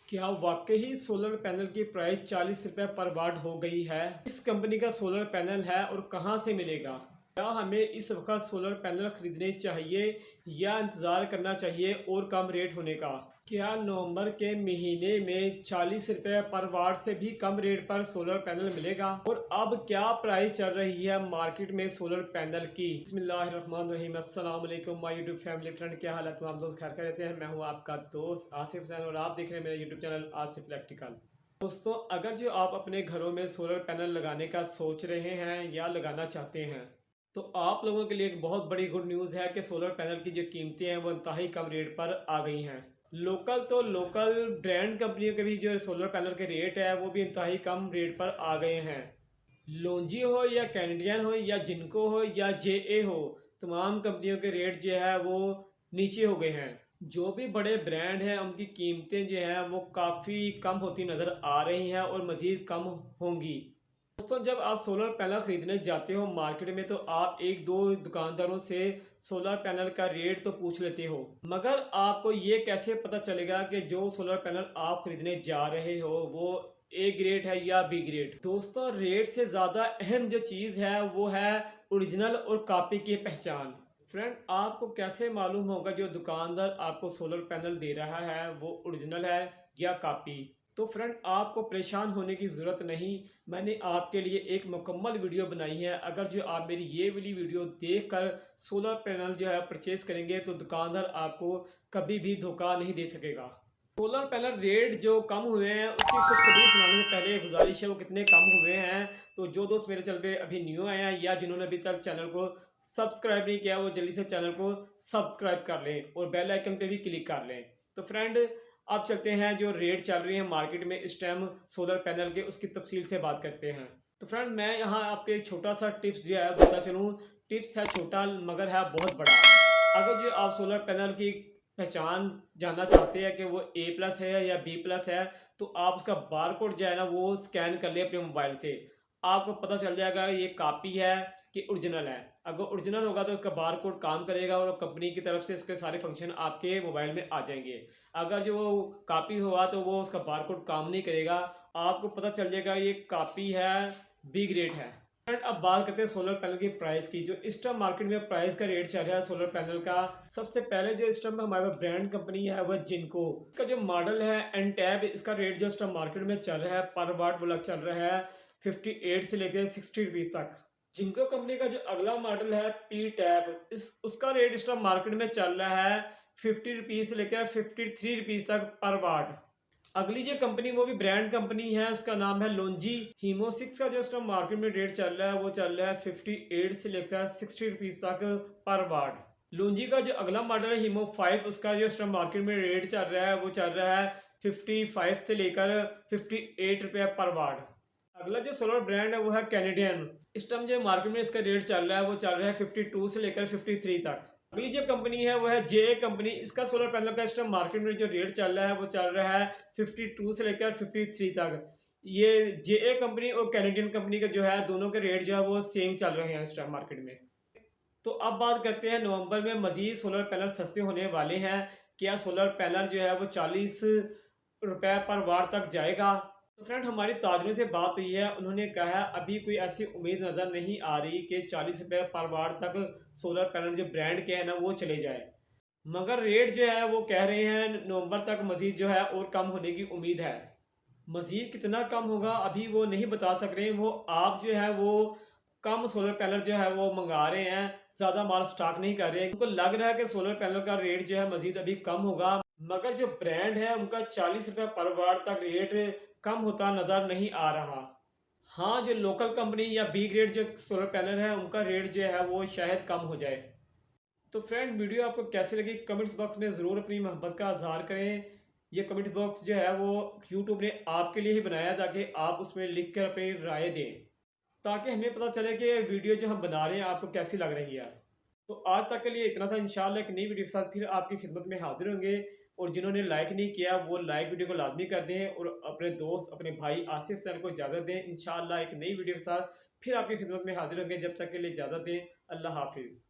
क्या वाकई solar panel की प्राइस 40 रुपये पर वाट हो गई है। इस कंपनी का सोलर पैनल है और कहां से मिलेगा। क्या हमें इस वक्त सोलर पैनल खरीदने चाहिए या इंतज़ार करना चाहिए और कम रेट होने का। क्या नवंबर के महीने में 40 रुपये पर वाट से भी कम रेट पर सोलर पैनल मिलेगा और अब क्या प्राइस चल रही है मार्केट में सोलर पैनल की। बिस्मिल्लाहिर्रहमानिर्रहीम, अस्सलाम वालेकुम माय यूट्यूब फैमिली फ्रेंड, क्या हाल है तमाम दोस्त, खैर रहते हैं। मैं हूं आपका दोस्त आसिफ हुसैन और आप देख रहे हैं मेरा यूट्यूब चैनल आसिफ इलेक्ट्रिकल। दोस्तों, अगर जो आप अपने घरों में सोलर पैनल लगाने का सोच रहे हैं या लगाना चाहते हैं तो आप लोगों के लिए एक बहुत बड़ी गुड न्यूज़ है कि सोलर पैनल की जो कीमतें हैं वो इंतहाई कम रेट पर आ गई हैं। लोकल तो लोकल ब्रांड कंपनियों के भी जो सोलर पैनल के रेट है वो भी इंतहाई कम रेट पर आ गए हैं। लोंजी हो या कैनेडियन हो या जिनको हो या जे हो, तमाम कंपनियों के रेट जो है वो नीचे हो गए हैं। जो भी बड़े ब्रांड हैं उनकी कीमतें जो हैं वो काफ़ी कम होती नज़र आ रही हैं और मज़ीद कम होंगी। दोस्तों, जब आप सोलर पैनल खरीदने जाते हो मार्केट में तो आप एक दो दुकानदारों से सोलर पैनल का रेट तो पूछ लेते हो, मगर आपको ये कैसे पता चलेगा कि जो सोलर पैनल आप खरीदने जा रहे हो वो ए ग्रेड है या बी ग्रेड। दोस्तों, रेट से ज़्यादा अहम जो चीज़ है वो है ओरिजिनल और कॉपी की पहचान। फ्रेंड, आपको कैसे मालूम होगा जो दुकानदार आपको सोलर पैनल दे रहा है वो ओरिजिनल है या कॉपी। तो फ्रेंड, आपको परेशान होने की ज़रूरत नहीं। मैंने आपके लिए एक मुकम्मल वीडियो बनाई है। अगर जो आप मेरी ये वाली वीडियो देखकर सोलर पैनल जो है परचेज करेंगे तो दुकानदार आपको कभी भी धोखा नहीं दे सकेगा। सोलर पैनल रेट जो कम हुए हैं उसकी खुशखबरी सुनाने से पहले गुजारिश है वो कितने कम हुए हैं। तो जो दोस्त मेरे चैनल पे अभी न्यू आए हैं या जिन्होंने अभी तक चैनल को सब्सक्राइब नहीं किया वो जल्दी से चैनल को सब्सक्राइब कर लें और बेल आइकन पे भी क्लिक कर लें। तो फ्रेंड, अब चलते हैं जो रेट चल रही है मार्केट में इस टाइम सोलर पैनल के, उसकी तफसील से बात करते हैं। तो फ्रेंड, मैं यहाँ आपके एक छोटा सा टिप्स जो है बता चलूँ। टिप्स है छोटा मगर है बहुत बड़ा। अगर जो आप सोलर पैनल की पहचान जानना चाहते हैं कि वो ए प्लस है या बी प्लस है तो आप उसका बार कोड जो है ना वो स्कैन कर ले अपने मोबाइल से। आपको पता चल जाएगा ये कॉपी है कि ओरिजिनल है। अगर ओरिजिनल होगा तो उसका बार कोड काम करेगा और कंपनी की तरफ से इसके सारे फंक्शन आपके मोबाइल में आ जाएंगे। अगर जो वो कॉपी हुआ तो वो उसका बार कोड काम नहीं करेगा। आपको पता चल जाएगा ये कॉपी है, बी ग्रेड है। फ्रेंड, अब बात करते हैं सोलर पैनल की प्राइस की। जो इस टाइम मार्केट में प्राइस का रेट चल रहा है सोलर पैनल का, सबसे पहले जो इस टाइम हमारे ब्रांड कंपनी है वह जिनको, इसका जो मॉडल है एनटैब, इसका रेट जो इस टाइम मार्केट में चल रहा है पर वाट वाला चल रहा है 58 से लेकर 60 रुपीज़ तक। जिनको कंपनी का जो अगला मॉडल है पी टैब, इस उसका रेट इस टाइम मार्केट में चल रहा है 50 रुपीज़ से लेकर 53 रुपीज़ तक पर वाट। अगली जो कंपनी वो भी ब्रांड कंपनी है, उसका नाम है लोंजी। हीमो 6 का जो इस टाइम मार्केट में रेट चल रहा है वो चल रहा है 58 से लेकर 60 रुपीज़ तक पर वाट। लोंजी का जो अगला मॉडल है हीमो 5, उसका जो इस टाइम मार्केट में रेट चल रहा है वो चल रहा है 55 से लेकर 58 रुपये पर वाट। अगला जो सोलर ब्रांड है वो है कैनेडियन। इस टाइम जो मार्केट में इसका रेट चल रहा है वो चल रहा है 52 से लेकर 53 तक। अगली जो कंपनी है वो है जे कंपनी। इसका सोलर पैनल का इस टाइम मार्केट में जो रेट चल रहा है वो चल रहा है 52 से लेकर 53 तक। ये जे कंपनी और कैनेडियन कंपनी का जो है दोनों के रेट जो है वो सेम चल रहे हैं इस टाइम मार्केट में। तो अब बात करते हैं नवंबर में मजीद सोलर पैनल सस्ते होने वाले हैं। क्या सोलर पैनल जो है वो 40 रुपये पर वाट तक जाएगा। तो फ्रेंड, हमारी ताजरों से बात हुई है, उन्होंने कहा है अभी कोई ऐसी उम्मीद नज़र नहीं आ रही कि 40 रुपये पर वाट तक सोलर पैनल जो ब्रांड के हैं ना वो चले जाए। मगर रेट जो है वो कह रहे हैं नवंबर तक मजीद जो है और कम होने की उम्मीद है। मजीद कितना कम होगा अभी वो नहीं बता सक रहे। वो आप जो है वो कम सोलर पैनल जो है वो मंगा रहे हैं, ज़्यादा माल स्टॉक नहीं कर रहे। उनको लग रहा है कि सोलर पैनल का रेट जो है मजीद अभी कम होगा, मगर जो ब्रांड है उनका 40 रुपये पर वाट तक रेट कम होता नज़र नहीं आ रहा। हाँ, जो लोकल कंपनी या बी ग्रेड जो सोलर पैनल है उनका रेट जो है वो शायद कम हो जाए। तो फ्रेंड, वीडियो आपको कैसे लगी कमेंट्स बॉक्स में ज़रूर अपनी मोहब्बत का इजहार करें। ये कमेंट बॉक्स जो है वो यूट्यूब ने आपके लिए ही बनाया ताकि आप उसमें लिख कर अपनी राय दें, ताकि हमें पता चले कि वीडियो जो हम बना रहे हैं आपको कैसी लग रही है। तो आज तक के लिए इतना था। इंशाल्लाह एक नई वीडियो के साथ फिर आपकी खिदमत में हाजिर होंगे। और जिन्होंने लाइक नहीं किया वो लाइक वीडियो को लाजमी कर दें और अपने दोस्त अपने भाई आसिफ सर को इजाज़त दें। इंशाल्लाह एक नई वीडियो के साथ फिर आपकी खिदमत में हाजिर होंगे। जब तक के लिए इजाज़त दें। अल्लाह हाफिज़।